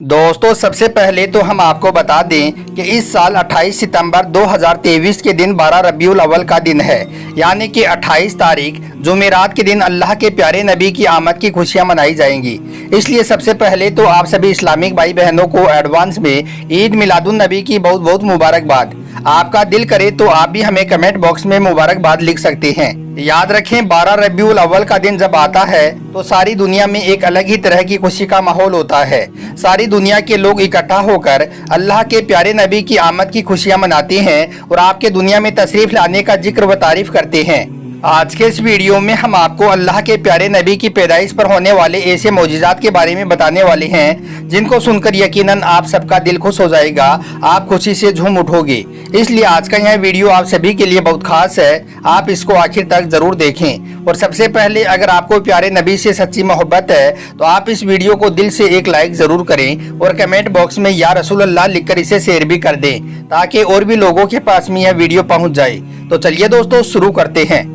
दोस्तों सबसे पहले तो हम आपको बता दें कि इस साल 28 सितंबर 2023 के दिन 12 रबीउल अव्वल का दिन है, यानी कि 28 तारीख जुमेरात के दिन अल्लाह के प्यारे नबी की आमद की खुशियां मनाई जाएंगी। इसलिए सबसे पहले तो आप सभी इस्लामिक भाई बहनों को एडवांस में ईद मिलादुन नबी की बहुत बहुत मुबारकबाद। आपका दिल करे तो आप भी हमें कमेंट बॉक्स में मुबारकबाद लिख सकते हैं। याद रखें 12 रबीउल अव्वल का दिन जब आता है तो सारी दुनिया में एक अलग ही तरह की खुशी का माहौल होता है। सारी दुनिया के लोग इकट्ठा होकर अल्लाह के प्यारे नबी की आमद की खुशियां मनाते हैं और आपके दुनिया में तशरीफ लाने का जिक्र व तारीफ करते हैं। आज के इस वीडियो में हम आपको अल्लाह के प्यारे नबी की पैदाइश पर होने वाले ऐसे मौजिज़ात के बारे में बताने वाले हैं जिनको सुनकर यकीनन आप सबका दिल खुश हो जाएगा, आप खुशी से झूम उठोगे। इसलिए आज का यह वीडियो आप सभी के लिए बहुत खास है, आप इसको आखिर तक जरूर देखें। और सबसे पहले अगर आपको प्यारे नबी से सच्ची मोहब्बत है तो आप इस वीडियो को दिल से एक लाइक जरूर करें और कमेंट बॉक्स में या रसूल अल्लाह लिखकर इसे शेयर भी कर दें ताकि और भी लोगों के पास में यह वीडियो पहुंच जाए। तो चलिए दोस्तों शुरू करते हैं।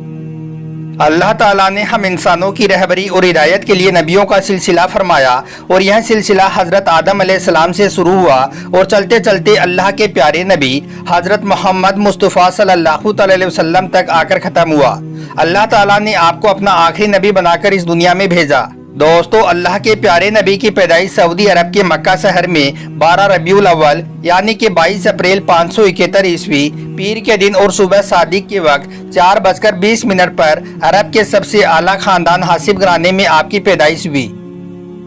अल्लाह ताला ने हम इंसानों की रहबरी और हिदायत के लिए नबियों का सिलसिला फरमाया और यह सिलसिला हजरत आदम अलैहिस्सलाम से शुरू हुआ और चलते चलते अल्लाह के प्यारे नबी हजरत मोहम्मद मुस्तफ़ा सल्लल्लाहु अलैहि वसल्लम तक आकर ख़त्म हुआ। अल्लाह ताला ने आपको अपना आखिरी नबी बनाकर इस दुनिया में भेजा। दोस्तों अल्लाह के प्यारे नबी की पैदाइश सऊदी अरब के मक्का शहर में 12 रबीउल अव्वल यानी कि 22 अप्रैल 571 ईस्वी पीर के दिन और सुबह सादिक के वक्त 4:20 पर अरब के सबसे आला खानदान हासिब घराने में आपकी पैदाइश हुई।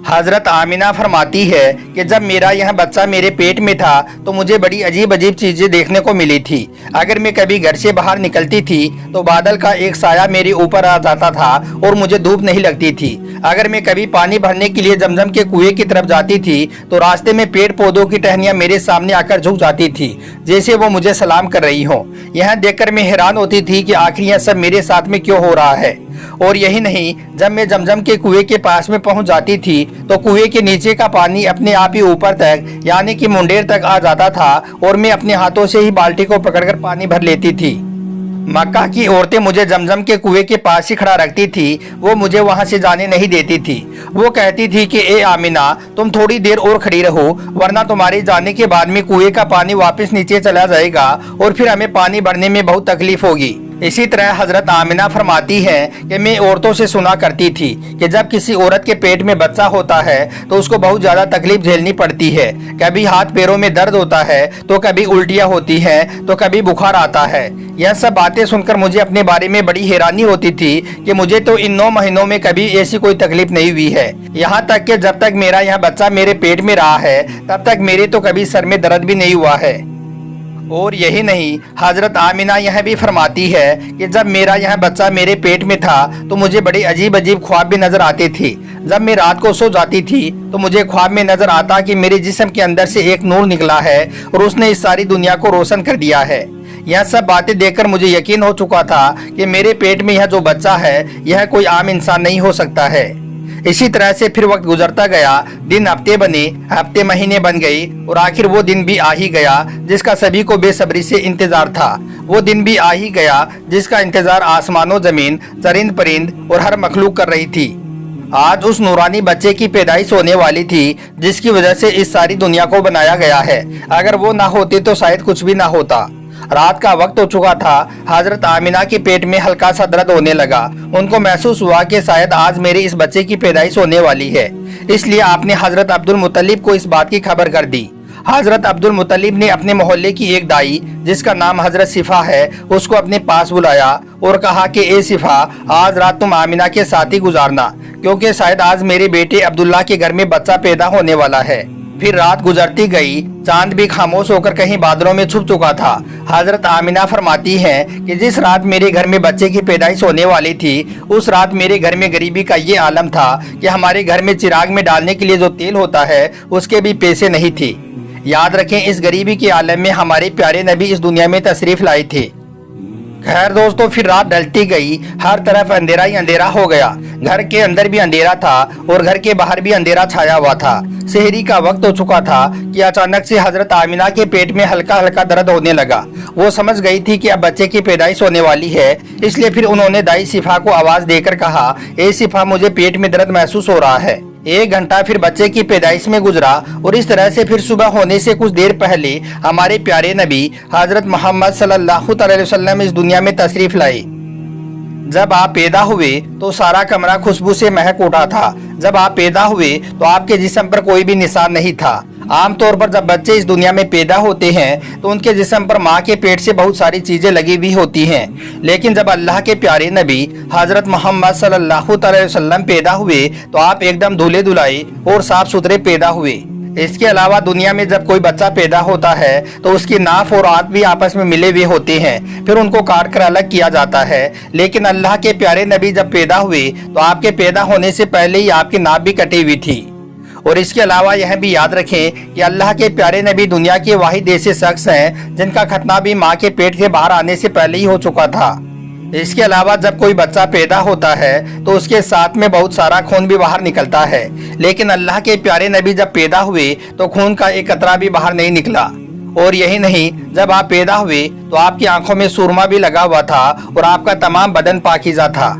हजरत आमिना फरमाती है कि जब मेरा यह बच्चा मेरे पेट में था तो मुझे बड़ी अजीब अजीब चीज़ें देखने को मिली थी। अगर मैं कभी घर से बाहर निकलती थी तो बादल का एक साया मेरे ऊपर आ जाता था और मुझे धूप नहीं लगती थी। अगर मैं कभी पानी भरने के लिए जमजम के कुएं की तरफ जाती थी तो रास्ते में पेड़ पौधों की टहनियाँ मेरे सामने आकर झुक जाती थी जैसे वो मुझे सलाम कर रही हो। यह देखकर मैं हैरान होती थी कि आखिर यह सब मेरे साथ में क्यों हो रहा है। और यही नहीं, जब मैं जमजम के कुएं के पास में पहुंच जाती थी तो कुएं के नीचे का पानी अपने आप ही ऊपर तक यानी कि मुंडेर तक आ जाता था और मैं अपने हाथों से ही बाल्टी को पकड़कर पानी भर लेती थी। मक्का की औरतें मुझे जमजम के कुएं के पास ही खड़ा रखती थी, वो मुझे वहां से जाने नहीं देती थी। वो कहती थी कि ए आमिना तुम थोड़ी देर और खड़ी रहो वरना तुम्हारे जाने के बाद में कुएं का पानी वापस नीचे चला जाएगा और फिर हमें पानी भरने में बहुत तकलीफ होगी। इसी तरह हजरत आमिना फरमाती है कि मैं औरतों से सुना करती थी कि जब किसी औरत के पेट में बच्चा होता है तो उसको बहुत ज्यादा तकलीफ झेलनी पड़ती है। कभी हाथ पैरों में दर्द होता है तो कभी उल्टियाँ होती हैं तो कभी बुखार आता है। यह सब बातें सुनकर मुझे अपने बारे में बड़ी हैरानी होती थी कि मुझे तो इन 9 महीनों में कभी ऐसी कोई तकलीफ नहीं हुई है। यहाँ तक कि जब तक मेरा यह बच्चा मेरे पेट में रहा है तब तक मेरे तो कभी सर में दर्द भी नहीं हुआ है। और यही नहीं, हजरत आमिना यह भी फरमाती है कि जब मेरा यह बच्चा मेरे पेट में था तो मुझे बड़े अजीब अजीब ख्वाब भी नजर आते थे। जब मैं रात को सो जाती थी तो मुझे ख्वाब में नजर आता कि मेरे जिस्म के अंदर से एक नूर निकला है और उसने इस सारी दुनिया को रोशन कर दिया है। यह सब बातें देखकर मुझे यकीन हो चुका था कि मेरे पेट में यह जो बच्चा है यह कोई आम इंसान नहीं हो सकता है। इसी तरह से फिर वक्त गुजरता गया, दिन हफ्ते बने, हफ्ते महीने बन गए और आखिर वो दिन भी आ ही गया जिसका सभी को बेसब्री से इंतजार था। वो दिन भी आ ही गया जिसका इंतजार आसमानों जमीन चरिंद परिंद और हर मखलूक कर रही थी। आज उस नूरानी बच्चे की पैदाइश होने वाली थी जिसकी वजह से इस सारी दुनिया को बनाया गया है। अगर वो ना होती तो शायद कुछ भी ना होता। रात का वक्त हो चुका था। हजरत आमिना के पेट में हल्का सा दर्द होने लगा। उनको महसूस हुआ कि शायद आज मेरे इस बच्चे की पैदाइश होने वाली है। इसलिए आपने हजरत अब्दुल मुत्तलिब को इस बात की खबर कर दी। हजरत अब्दुल मुत्तलिब ने अपने मोहल्ले की एक दाई जिसका नाम हजरत सिफा है उसको अपने पास बुलाया और कहा कि ए सिफा, आज रात तुम आमिना के साथ ही गुजारना क्योंकि शायद आज मेरे बेटे अब्दुल्ला के घर में बच्चा पैदा होने वाला है। फिर रात गुजरती गई, चांद भी खामोश होकर कहीं बादलों में छुप चुका था। हजरत आमिना फरमाती हैं कि जिस रात मेरे घर में बच्चे की पैदाइश होने वाली थी उस रात मेरे घर में गरीबी का ये आलम था कि हमारे घर में चिराग में डालने के लिए जो तेल होता है उसके भी पैसे नहीं थे। याद रखें इस गरीबी के आलम में हमारे प्यारे नबी इस दुनिया में तशरीफ लाए थे। खैर दोस्तों, फिर रात ढलती गई, हर तरफ अंधेरा ही अंधेरा हो गया। घर के अंदर भी अंधेरा था और घर के बाहर भी अंधेरा छाया हुआ था। सहरी का वक्त हो चुका था कि अचानक से हजरत आमिना के पेट में हल्का हल्का दर्द होने लगा। वो समझ गई थी कि अब बच्चे की पैदाइश होने वाली है, इसलिए फिर उन्होंने दाई सिफा को आवाज देकर कहा, ए सिफा, मुझे पेट में दर्द महसूस हो रहा है। 1 घंटा फिर बच्चे की पैदाइश में गुजरा और इस तरह से फिर सुबह होने से कुछ देर पहले हमारे प्यारे नबी हजरत मोहम्मद सल्लल्लाहु अलैहि वसल्लम इस दुनिया में तशरीफ लाए। जब आप पैदा हुए तो सारा कमरा खुशबू से महक उठा था। जब आप पैदा हुए तो आपके जिस्म पर कोई भी निशान नहीं था। आमतौर पर जब बच्चे इस दुनिया में पैदा होते हैं तो उनके जिस्म पर माँ के पेट से बहुत सारी चीजें लगी हुई होती हैं, लेकिन जब अल्लाह के प्यारे नबी हजरत मोहम्मद सल्लल्लाहु अलैहि वसल्लम पैदा हुए तो आप एकदम धुले धुलाए और साफ सुथरे पैदा हुए। इसके अलावा दुनिया में जब कोई बच्चा पैदा होता है तो उसकी नाफ और आंत भी आपस में मिले हुए होते हैं, फिर उनको काट कर अलग किया जाता है। लेकिन अल्लाह के प्यारे नबी जब पैदा हुए तो आपके पैदा होने से पहले ही आपकी नाफ भी कटी हुई थी। और इसके अलावा यह भी याद रखें कि अल्लाह के प्यारे नबी दुनिया के वाहिद ऐसे शख्स हैं जिनका खतना भी माँ के पेट से बाहर आने से पहले ही हो चुका था। इसके अलावा जब कोई बच्चा पैदा होता है तो उसके साथ में बहुत सारा खून भी बाहर निकलता है, लेकिन अल्लाह के प्यारे नबी जब पैदा हुए तो खून का एक कतरा भी बाहर नहीं निकला। और यही नहीं, जब आप पैदा हुए तो आपकी आंखों में सुरमा भी लगा हुआ था और आपका तमाम बदन पाकीज़ा था।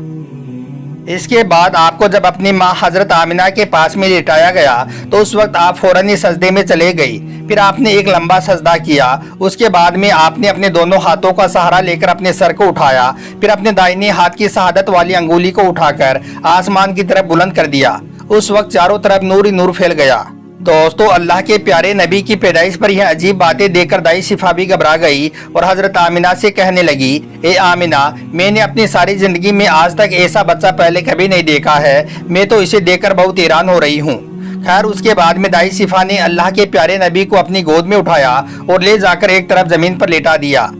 इसके बाद आपको जब अपनी माँ हजरत आमिना के पास में लेटाया गया तो उस वक्त आप फौरन ही सजदे में चले गई। फिर आपने एक लंबा सजदा किया। उसके बाद में आपने अपने दोनों हाथों का सहारा लेकर अपने सर को उठाया। फिर अपने दाहिने हाथ की शहादत वाली अंगुली को उठाकर आसमान की तरफ बुलंद कर दिया। उस वक्त चारों तरफ नूर ही नूर फैल गया। दोस्तों, अल्लाह के प्यारे नबी की पैदाइश पर यह अजीब बातें देखकर दाई शिफा भी घबरा गई और हजरत आमिना से कहने लगी, ए आमिना, मैंने अपनी सारी जिंदगी में आज तक ऐसा बच्चा पहले कभी नहीं देखा है। मैं तो इसे देखकर बहुत हैरान हो रही हूँ। खैर, उसके बाद में दाई शिफा ने अल्लाह के प्यारे नबी को अपनी गोद में उठाया और ले जाकर एक तरफ जमीन पर लेटा दिया।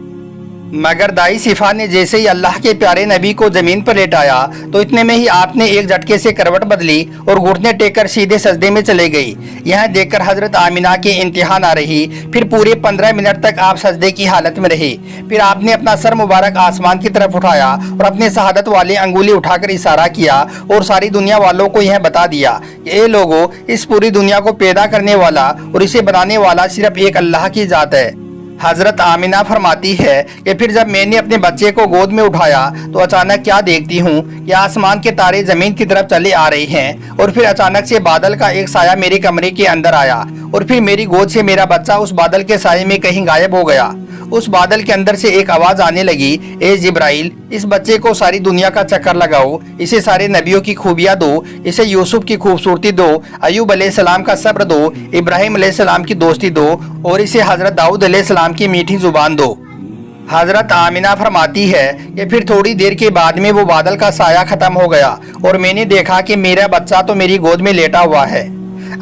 मगर दाई शिफा ने जैसे ही अल्लाह के प्यारे नबी को जमीन पर लेटाया तो इतने में ही आपने एक झटके से करवट बदली और घुटने टेक कर सीधे सजदे में चले गई। यह देखकर हजरत आमिना के इंतहा ना रही। फिर पूरे 15 मिनट तक आप सजदे की हालत में रहे। फिर आपने अपना सर मुबारक आसमान की तरफ उठाया और अपने शहादत वाली अंगुली उठाकर इशारा किया और सारी दुनिया वालों को यह बता दिया कि ए लोगों, इस पूरी दुनिया को पैदा करने वाला और इसे बनाने वाला सिर्फ एक अल्लाह की जात है। हजरत आमिना फरमाती है कि फिर जब मैंने अपने बच्चे को गोद में उठाया तो अचानक क्या देखती हूँ कि आसमान के तारे जमीन की तरफ चले आ रहे हैं और फिर अचानक से बादल का एक साया मेरे कमरे के अंदर आया और फिर मेरी गोद से मेरा बच्चा उस बादल के साये में कहीं गायब हो गया। उस बादल के अंदर से एक आवाज आने लगी, ए जिब्राइल, इस बच्चे को सारी दुनिया का चक्कर लगाओ, इसे सारे नबियों की खूबियां दो, इसे यूसुफ की खूबसूरती दो, अयूब अलैहिस्सलाम का सब्र दो, इब्राहिम अलैहिस्सलाम की दोस्ती दो और इसे हजरत दाऊद अलैहिस्सलाम की मीठी जुबान दो। हजरत आमिना फरमाती है कि फिर थोड़ी देर के बाद में वो बादल का साया खत्म हो गया और मैंने देखा कि मेरा बच्चा तो मेरी गोद में लेटा हुआ है।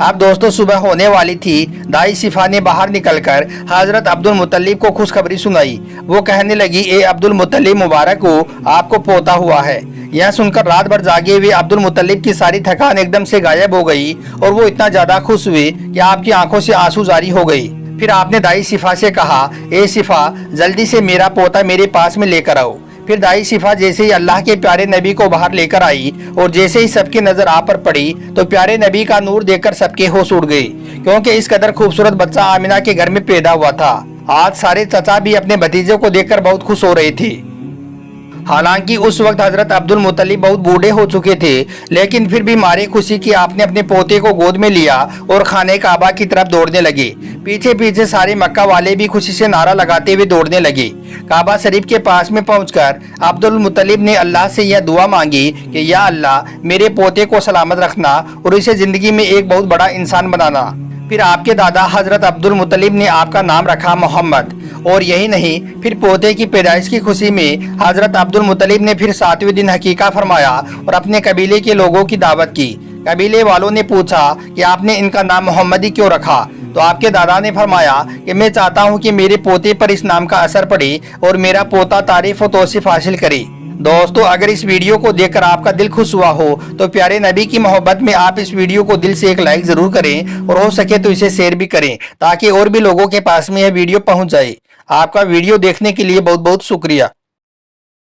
अब दोस्तों, सुबह होने वाली थी। दाई शिफा ने बाहर निकलकर हजरत अब्दुल मुत्तलिब को खुशखबरी सुनाई। वो कहने लगी, ए अब्दुल मुत्तलिब, मुबारक हो, आपको पोता हुआ है। यह सुनकर रात भर जागे हुए अब्दुल मुत्तलिब की सारी थकान एकदम से गायब हो गई और वो इतना ज्यादा खुश हुए कि आपकी आंखों से आंसू जारी हो गई। फिर आपने दाई शिफा से कहा, ए शिफा, जल्दी से मेरा पोता मेरे पास में लेकर आओ। फिर दाई शिफा जैसे ही अल्लाह के प्यारे नबी को बाहर लेकर आई और जैसे ही सबकी नजर आप पर पड़ी तो प्यारे नबी का नूर देखकर सबके होश उड़ गई, क्योंकि इस कदर खूबसूरत बच्चा आमिना के घर में पैदा हुआ था। आज सारे चचा भी अपने भतीजे को देखकर बहुत खुश हो रहे थे। हालांकि उस वक्त हजरत अब्दुल मुत्तलिब बहुत बूढ़े हो चुके थे, लेकिन फिर भी मारे खुशी की आपने अपने पोते को गोद में लिया और खाने काबा की तरफ दौड़ने लगे। पीछे पीछे सारे मक्का वाले भी खुशी से नारा लगाते हुए दौड़ने लगे। काबा शरीफ के पास में पहुंचकर अब्दुल मुत्तलिब ने अल्लाह से यह दुआ मांगी कि या अल्लाह, मेरे पोते को सलामत रखना और इसे जिंदगी में एक बहुत बड़ा इंसान बनाना। फिर आपके दादा हजरत अब्दुल मुत्तलिब ने आपका नाम रखा मोहम्मद। और यही नहीं, फिर पोते की पैदाइश की खुशी में हजरत अब्दुल मुत्तलिब ने फिर 7वें दिन हकीका फरमाया और अपने कबीले के लोगों की दावत की। कबीले वालों ने पूछा कि आपने इनका नाम मोहम्मदी क्यों रखा? तो आपके दादा ने फरमाया कि मैं चाहता हूं कि मेरे पोते पर इस नाम का असर पड़े और मेरा पोता तारीफ और तौसीफ हासिल करे। दोस्तों, अगर इस वीडियो को देखकर आपका दिल खुश हुआ हो तो प्यारे नबी की मोहब्बत में आप इस वीडियो को दिल से एक लाइक जरूर करें और हो सके तो इसे शेयर भी करें ताकि और भी लोगों के पास में यह वीडियो पहुंच जाए। आपका वीडियो देखने के लिए बहुत बहुत शुक्रिया।